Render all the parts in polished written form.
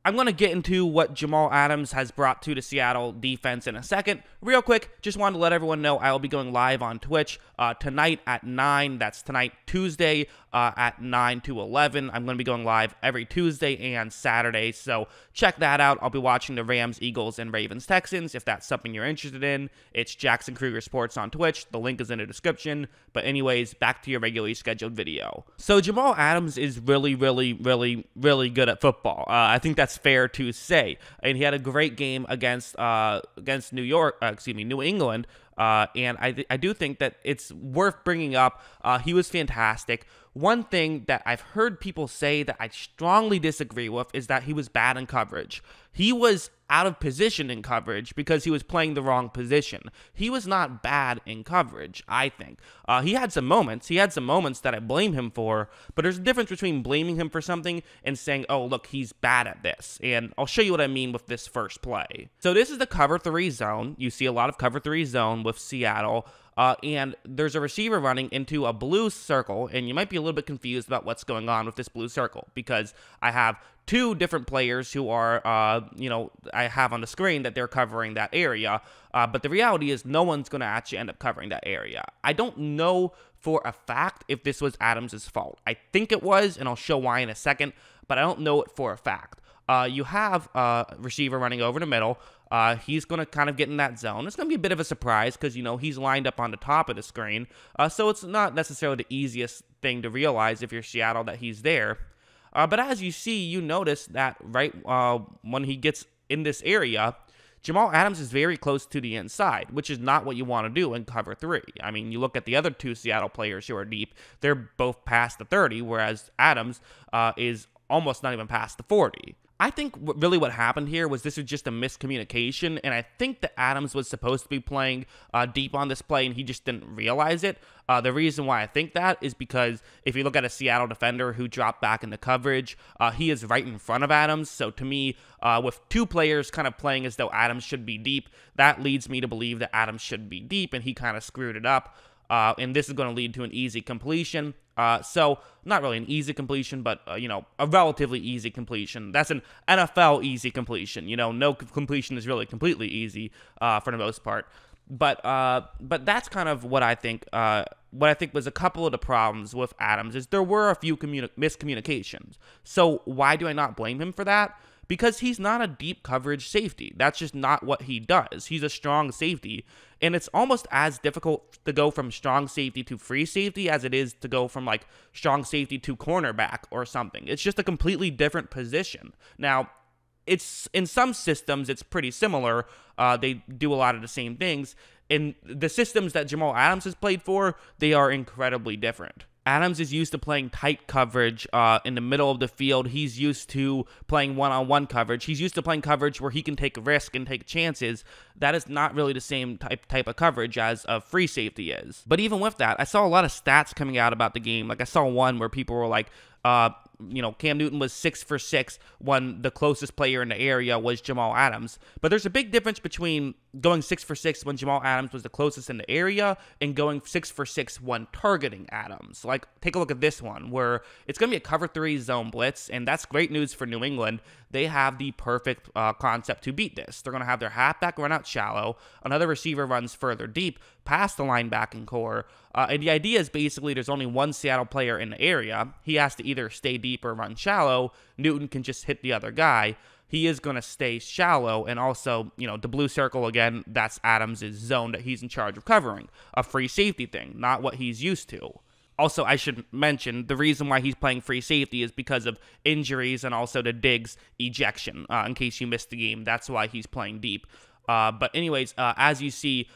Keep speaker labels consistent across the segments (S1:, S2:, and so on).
S1: I'm going to get into what Jamal Adams has brought to the Seattle defense in a second. Real quick, just wanted to let everyone know I will be going live on Twitch tonight at 9. That's tonight, Tuesday, at 9 to 11. I'm going to be going live every Tuesday and Saturday, so check that out. I'll be watching the Rams, Eagles, and Ravens, Texans. If that's something you're interested in, it's Jackson Kruger Sports on Twitch. The link is in the description. But anyways, back to your regularly scheduled video. So Jamal Adams is really good at football. I think that's fair to say, and he had a great game against New England. And I do think that it's worth bringing up. He was fantastic. One thing that I've heard people say that I strongly disagree with is that he was bad in coverage. He was out of position in coverage because he was playing the wrong position. He was not bad in coverage, I think. He had some moments. He had some moments that I blame him for, but there's a difference between blaming him for something and saying, oh, look, he's bad at this. And I'll show you what I mean with this first play. So this is the cover 3 zone. You see a lot of cover 3 zone with Seattle. And there's a receiver running into a blue circle, and you might be a little bit confused about what's going on with this blue circle because I have 2 different players who are, I have on the screen that they're covering that area, but the reality is no one's going to actually end up covering that area. I don't know for a fact if this was Adams' fault. I think it was, and I'll show why in a second, but I don't know it for a fact. You have a receiver running over the middle. He's going to kind of get in that zone. It's going to be a bit of a surprise because, he's lined up on the top of the screen. So it's not necessarily the easiest thing to realize if you're Seattle that he's there. But as you see, you notice that right when he gets in this area, Jamal Adams is very close to the inside, which is not what you want to do in cover 3. I mean, you look at the other 2 Seattle players who are deep, they're both past the 30, whereas Adams is almost not even past the 40. I think really what happened here was this was just a miscommunication, and I think that Adams was supposed to be playing deep on this play, and he just didn't realize it. The reason why I think that is because if you look at a Seattle defender who dropped back into coverage, he is right in front of Adams. So to me, with 2 players kind of playing as though Adams should be deep, that leads me to believe that Adams should be deep, and he kind of screwed it up. And this is going to lead to an easy completion. So not really an easy completion, but, a relatively easy completion. That's an NFL easy completion. No completion is really completely easy for the most part. But that's kind of what I think. What I think was a couple of the problems with Adams is there were a few miscommunications. So why do I not blame him for that? Because he's not a deep coverage safety. That's just not what he does. He's a strong safety, and it's almost as difficult to go from strong safety to free safety as it is to go from like strong safety to cornerback or something. It's just a completely different position. Now, it's in some systems it's pretty similar. They do a lot of the same things. In the systems that Jamal Adams has played for, they are incredibly different. Adams is used to playing tight coverage in the middle of the field. He's used to playing one-on-one coverage. He's used to playing coverage where he can take a risk and take chances. That is not really the same type of coverage as a free safety is. But even with that, I saw a lot of stats coming out about the game. Like I saw one where people were like, Cam Newton was 6 for 6 when the closest player in the area was Jamal Adams. But there's a big difference between going 6 for 6 when Jamal Adams was the closest in the area and going 6 for 6 when targeting Adams. Like, take a look at this one where it's going to be a cover 3 zone blitz, and that's great news for New England. They have the perfect concept to beat this. They're going to have their halfback run out shallow. Another receiver runs further deep past the linebacking core. And the idea is basically there's only one Seattle player in the area. He has to either stay deep or run shallow. Newton can just hit the other guy. He is going to stay shallow, and also, the blue circle, again, that's Adams' zone that he's in charge of covering. A free safety thing, not what he's used to. Also, I should mention, the reason why he's playing free safety is because of injuries and also the Diggs ejection. In case you missed the game, that's why he's playing deep. But anyways, as you see,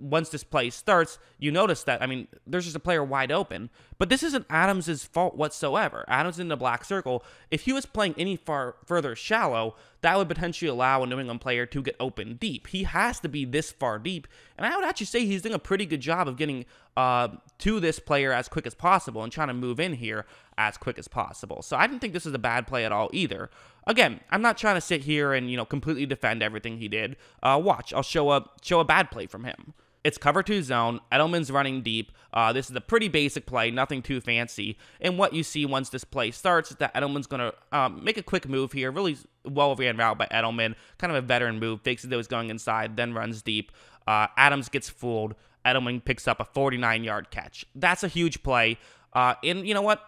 S1: once this play starts, you notice that, there's just a player wide open. But this isn't Adams' fault whatsoever. Adams in the black circle. If he was playing any further shallow, that would potentially allow a New England player to get open deep. He has to be this far deep. And I would actually say he's doing a pretty good job of getting to this player as quick as possible and trying to move in here as quick as possible. So I didn't think this was a bad play at all either. Again, I'm not trying to sit here and, completely defend everything he did. Watch, I'll show a bad play from him. It's cover 2 zone. Edelman's running deep. This is a pretty basic play, nothing too fancy. And what you see once this play starts is that Edelman's going to make a quick move here. Really well ran route by Edelman. Kind of a veteran move. Fakes it that was going inside, then runs deep. Adams gets fooled. Edelman picks up a 49-yard catch. That's a huge play. And you know what?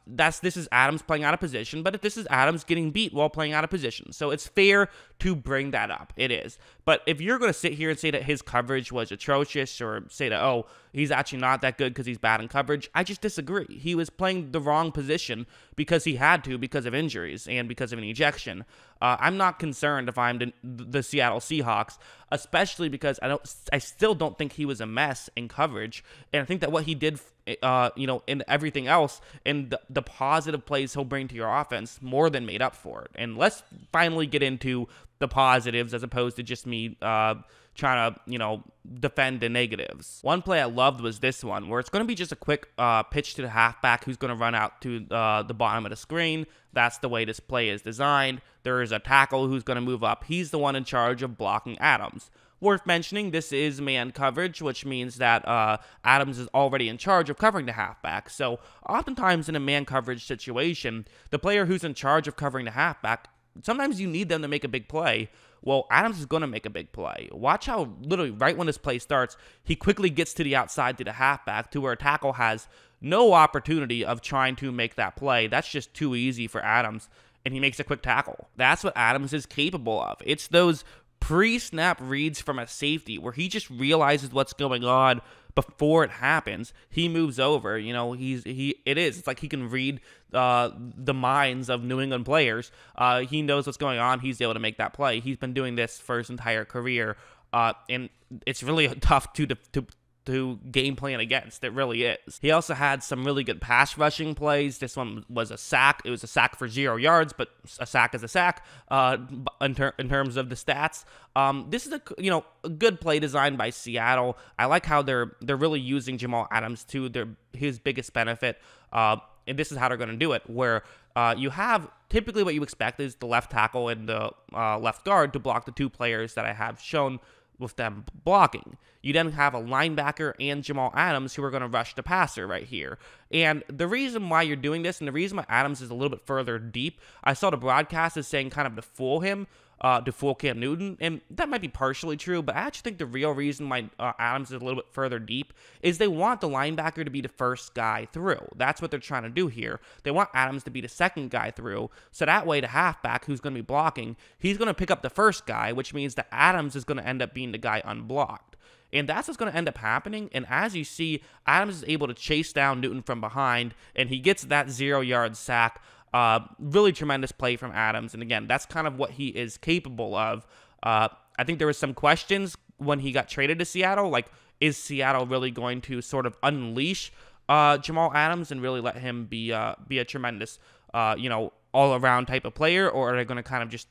S1: This is Adams playing out of position, but this is Adams getting beat while playing out of position. So it's fair to bring that up. It is. But if you're going to sit here and say that his coverage was atrocious, or say that, oh, he's actually not that good because he's bad in coverage, I just disagree. He was playing the wrong position because he had to, because of injuries and because of an ejection. I'm not concerned if I'm the Seattle Seahawks, especially because I still don't think he was a mess in coverage, and I think that what he did, in everything else, and the positive plays he'll bring to your offense, more than made up for it. And let's finally get into the positives as opposed to just me trying to, defend the negatives. One play I loved was this one, where it's going to be just a quick pitch to the halfback who's going to run out to the bottom of the screen. That's the way this play is designed. There is a tackle who's going to move up. He's the one in charge of blocking Adams. Worth mentioning, this is man coverage, which means that Adams is already in charge of covering the halfback. So oftentimes in a man coverage situation, the player who's in charge of covering the halfback, sometimes you need them to make a big play. Well, Adams is going to make a big play. Watch how literally right when this play starts, he quickly gets to the outside to the halfback to where a tackle has no opportunity of trying to make that play. That's just too easy for Adams, and he makes a quick tackle. That's what Adams is capable of. It's those pre-snap reads from a safety where he just realizes what's going on before it happens. He moves over. It's like he can read the minds of New England players. He knows what's going on. He's able to make that play. He's been doing this for his entire career, and it's really tough to game plan against. It really is. He also had some really good pass rushing plays. This one was a sack. It was a sack for 0 yards, but a sack is a sack in terms of the stats. This is a good play design by Seattle. I like how they're really using Jamal Adams to his biggest benefit. And this is how they're going to do it, where you have typically what you expect is the left tackle and the left guard to block the two players that I have shown with them blocking. You then have a linebacker and Jamal Adams who are going to rush the passer right here. And the reason why you're doing this, and the reason why Adams is a little bit further deep, I saw the broadcast is saying kind of to fool him, to fool Cam Newton, and that might be partially true, but I actually think the real reason why Adams is a little bit further deep is they want the linebacker to be the first guy through. That's what they're trying to do here. They want Adams to be the second guy through, so that way the halfback who's going to be blocking, he's going to pick up the first guy, which means that Adams is going to end up being the guy unblocked. And that's what's going to end up happening. And as you see, Adams is able to chase down Newton from behind, and he gets that 0-yard sack. Really tremendous play from Adams. And again, that's kind of what he is capable of. I think there was some questions when he got traded to Seattle. Like, is Seattle really going to sort of unleash Jamal Adams and really let him be a tremendous, all-around type of player? Or are they going to kind of just,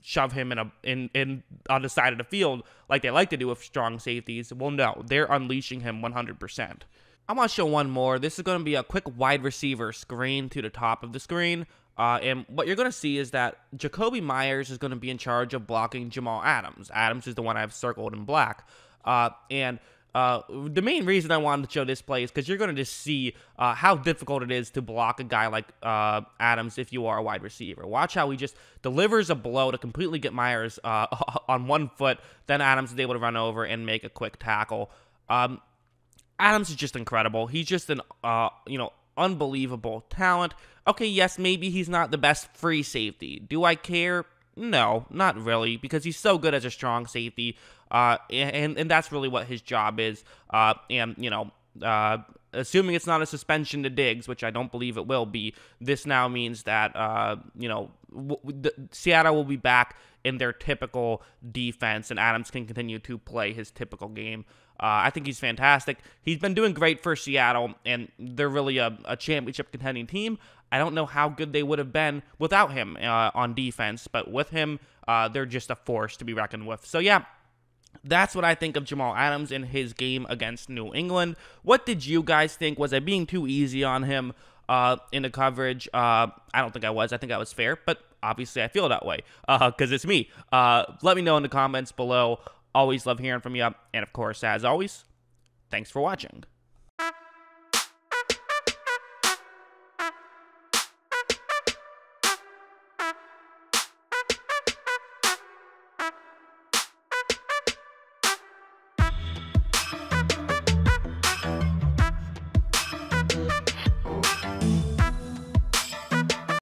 S1: shove him in on the side of the field like they like to do with strong safeties? Well, no, they're unleashing him 100%. I want to show one more. This is going to be a quick wide receiver screen to the top of the screen. And what you're going to see is that Jakobi Meyers is going to be in charge of blocking Jamal Adams. Adams is the one I've circled in black. The main reason I wanted to show this play is because you're going to just see how difficult it is to block a guy like Adams if you are a wide receiver. Watch how he just delivers a blow to completely get Meyers on 1 foot. Then Adams is able to run over and make a quick tackle. Adams is just incredible. He's just an, unbelievable talent. Okay, yes, maybe he's not the best free safety. Do I care? No, not really, because he's so good as a strong safety, and that's really what his job is. Assuming it's not a suspension to Diggs, which I don't believe it will be, this now means that, Seattle will be back in their typical defense, and Adams can continue to play his typical game. I think he's fantastic. He's been doing great for Seattle, and they're really a championship contending team. I don't know how good they would have been without him on defense, but with him, they're just a force to be reckoned with. So, yeah. That's what I think of Jamal Adams in his game against New England. What did you guys think? Was I being too easy on him in the coverage? I don't think I was. I think I was fair, but obviously I feel that way because it's me. Let me know in the comments below. Always love hearing from you. And of course, as always, thanks for watching.